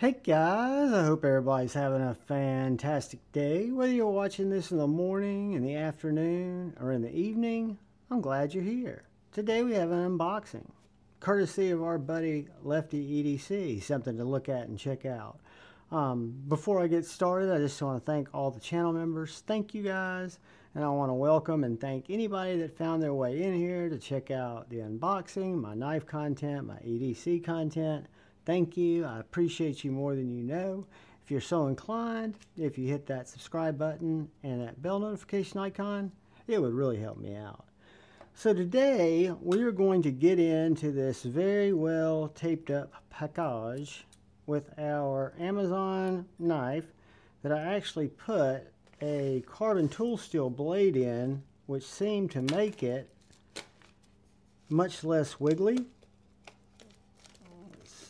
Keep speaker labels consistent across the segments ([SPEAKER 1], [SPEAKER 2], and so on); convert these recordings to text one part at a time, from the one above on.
[SPEAKER 1] Hey guys, I hope everybody's having a fantastic day. Whether you're watching this in the morning, in the afternoon, or in the evening, I'm glad you're here. Today we have an unboxing, courtesy of our buddy Lefty EDC, something to look at and check out. Before I get started, I just want to thank all the channel members. Thank you guys, and I want to welcome and thank anybody that found their way in here to check out the unboxing, my knife content, my EDC content. Thank you. I appreciate you more than you know. If you're so inclined, if you hit that subscribe button and that bell notification icon, it would really help me out. So today we are going to get into this very well taped up package with our Amazon knife that I actually put a carbon tool steel blade in, which seemed to make it much less wiggly.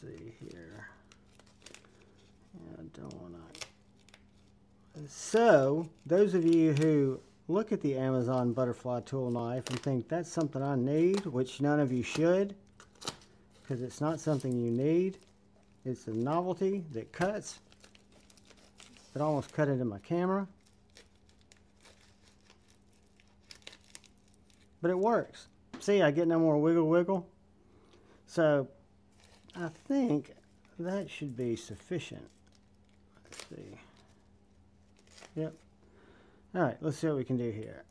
[SPEAKER 1] See here. I don't want to. So, those of you who look at the Amazon butterfly tool knife and think that's something I need, which none of you should, because it's not something you need. It's a novelty that cuts. It almost cut into my camera. But it works. See, I get no more wiggle wiggle. So, I think that should be sufficient. Let's see. Yep. All right, let's see what we can do here.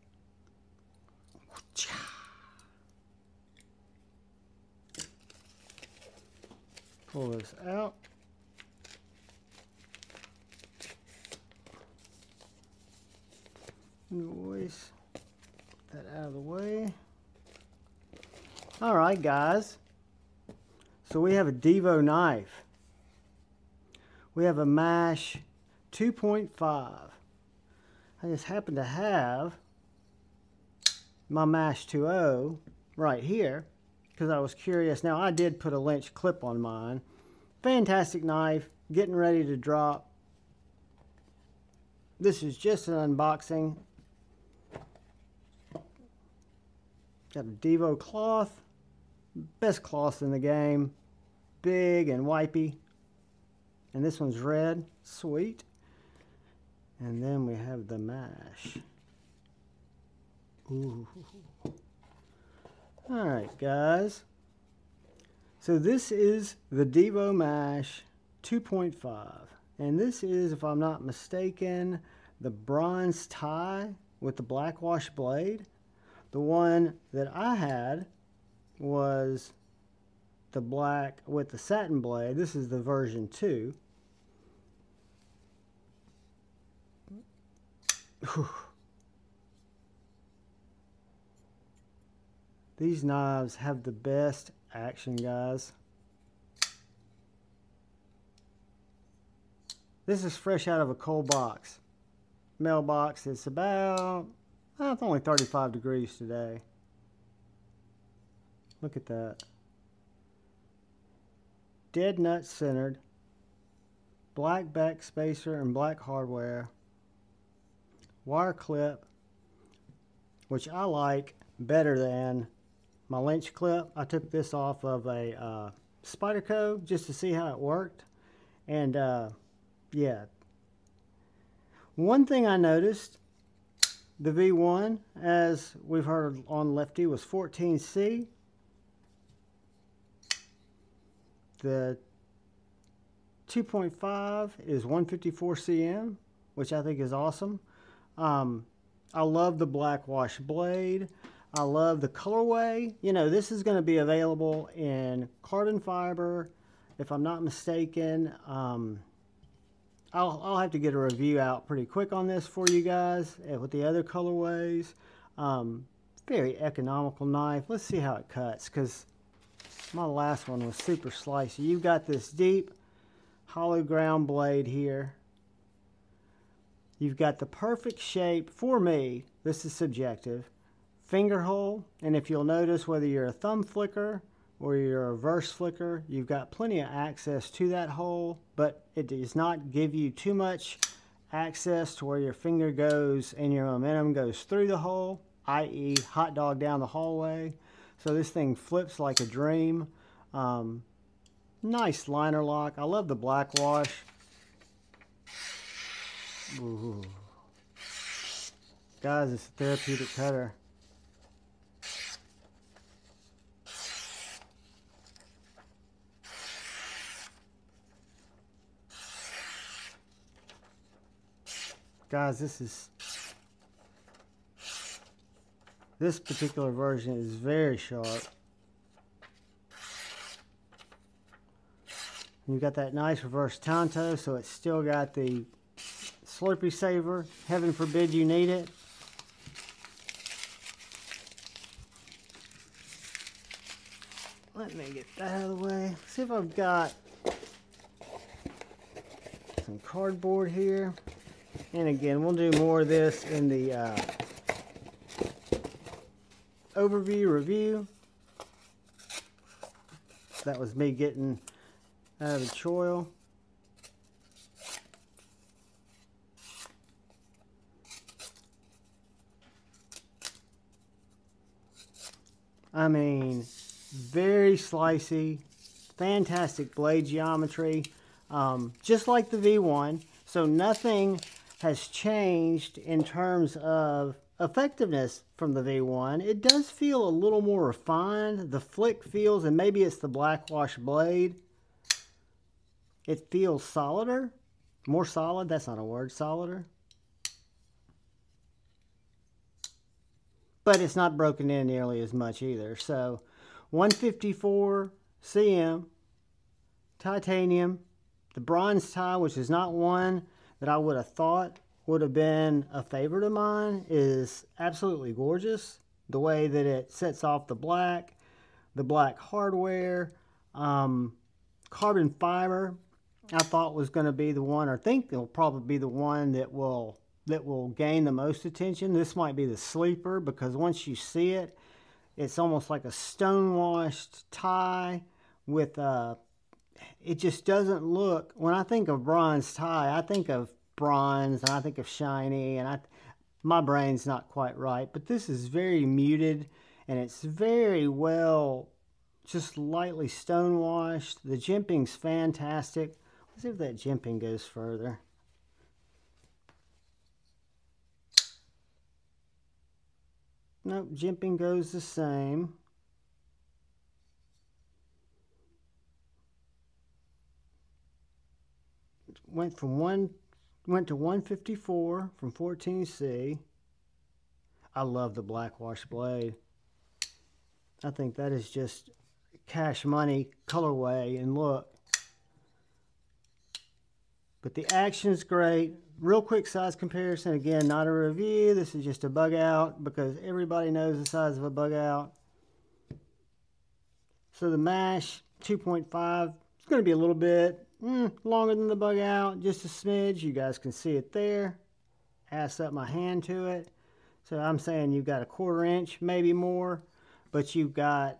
[SPEAKER 1] Pull this out. Noise. Put that out of the way. All right, guys. So we have a Divo knife. We have a Mash 2.5. I just happen to have my Mash 2.0 right here because I was curious. Now I did put a lynch clip on mine. Fantastic knife, getting ready to drop. This is just an unboxing. Got a Divo cloth. Best cloth in the game. Big and wipey. And this one's red. Sweet. And then we have the Mash. Ooh. Alright, guys. So this is the Divo Mash 2.5. And this is, if I'm not mistaken, the bronze tie with the black wash blade. The one that I had was the black with the satin blade. This is the version 2. These knives have the best action, guys. This is fresh out of a cold box. Mailbox. It's about, it's only 35 degrees today. Look at that. Dead nut centered. Black back spacer and black hardware. Wire clip, which I like better than my lynch clip. I took this off of a Spyderco just to see how it worked. And yeah. One thing I noticed, the V1, as we've heard on Lefty, was 14C. The 2.5 is 154 cm, which I think is awesome. I love the black wash blade. I love the colorway. You know, this is going to be available in carbon fiber, if I'm not mistaken. I'll have to get a review out pretty quick on this for you guys with the other colorways. Very economical knife. Let's see how it cuts, because my last one was super slicey. You've got this deep hollow ground blade here. You've got the perfect shape, for me, this is subjective, finger hole. And if you'll notice, whether you're a thumb flicker or you're a reverse flicker, you've got plenty of access to that hole, but it does not give you too much access to where your finger goes and your momentum goes through the hole, i.e. hot dog down the hallway. So this thing flips like a dream. Nice liner lock. I love the black wash. Ooh. Guys, it's a therapeutic cutter. Guys, this particular version is very sharp. You got that nice reverse tanto, so it's still got the Slurpee saver. Heaven forbid you need it. Let me get that out of the way. See if I've got some cardboard here. And again, we'll do more of this in the overview review. That was me getting out of the choil. I mean, very slicey, fantastic blade geometry, just like the V1. So nothing has changed in terms of effectiveness from the V1. It does feel a little more refined. The flick feels, and maybe it's the black wash blade, it feels solider, more solid. That's not a word, solider. But it's not broken in nearly as much either. So 154 cm titanium. The bronze tie, which is not one that I would have thought would have been a favorite of mine, is absolutely gorgeous. The way that it sets off the black hardware, carbon fiber, I thought was going to be the one, or think it'll probably be the one that will gain the most attention. This might be the sleeper, because once you see it, it's almost like a stonewashed tie with it just doesn't look, when I think of bronze tie, I think of bronze and I think of shiny, and my brain's not quite right, but this is very muted and it's very well, just lightly stonewashed. The jimping's fantastic. Let's see if that jimping goes further. Nope, jimping goes the same. Went to 154 from 14C. I love the black wash blade. I think that is just cash money colorway and look. But the action's great. Real quick size comparison. Again, not a review. This is just a bug out because everybody knows the size of a bug out. So the Mash 2.5 is going to be a little bit longer than the bug out, just a smidge. You guys can see it there. Ass up my hand to it. So I'm saying you've got a 1/4 inch, maybe more, but you've got a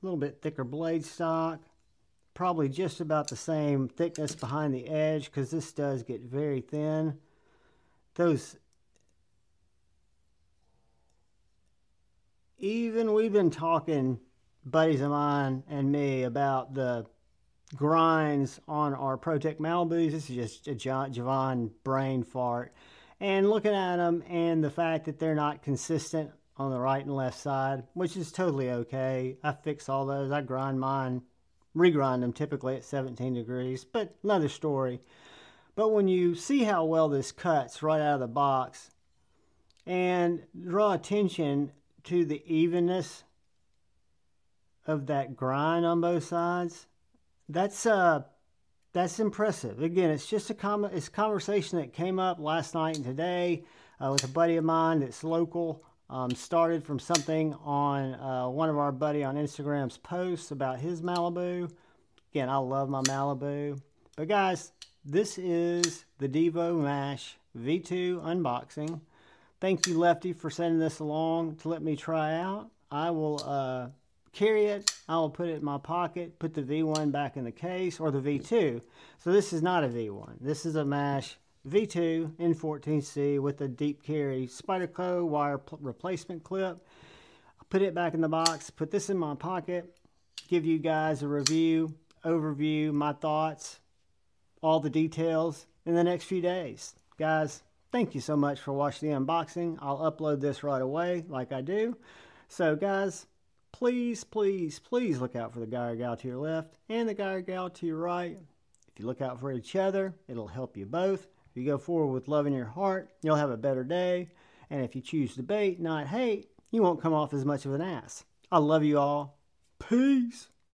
[SPEAKER 1] little bit thicker blade stock. Probably just about the same thickness behind the edge, because this does get very thin. We've been talking, buddies of mine and me, about the grinds on our ProTech Malibus. This is just a Javon brain fart. And looking at them and the fact that they're not consistent on the right and left side, which is totally okay. I fix all those. I grind mine, regrind them typically at 17 degrees, but another story. But when you see how well this cuts right out of the box and draw attention to the evenness of that grind on both sides, that's impressive. Again, it's just a conversation that came up last night and today with a buddy of mine that's local. Started from something on one of our buddy on Instagram's posts about his Malibu. Again, I love my Malibu. But guys, this is the Divo Mash V2 unboxing. Thank you, Lefty, for sending this along to let me try out. I will carry it. I will put it in my pocket, put the V1 back in the case, or the V2. So this is not a V1. This is a Mash V2 in 14C with a deep carry Spyderco wire replacement clip. I'll put it back in the box, put this in my pocket, give you guys a review, overview, my thoughts, all the details in the next few days. Guys, thank you so much for watching the unboxing. I'll upload this right away like I do. So guys, please, please, please look out for the guy or gal to your left and the guy or gal to your right. If you look out for each other, it'll help you both. If you go forward with love in your heart, you'll have a better day. And if you choose debate, not hate, you won't come off as much of an ass. I love you all. Peace.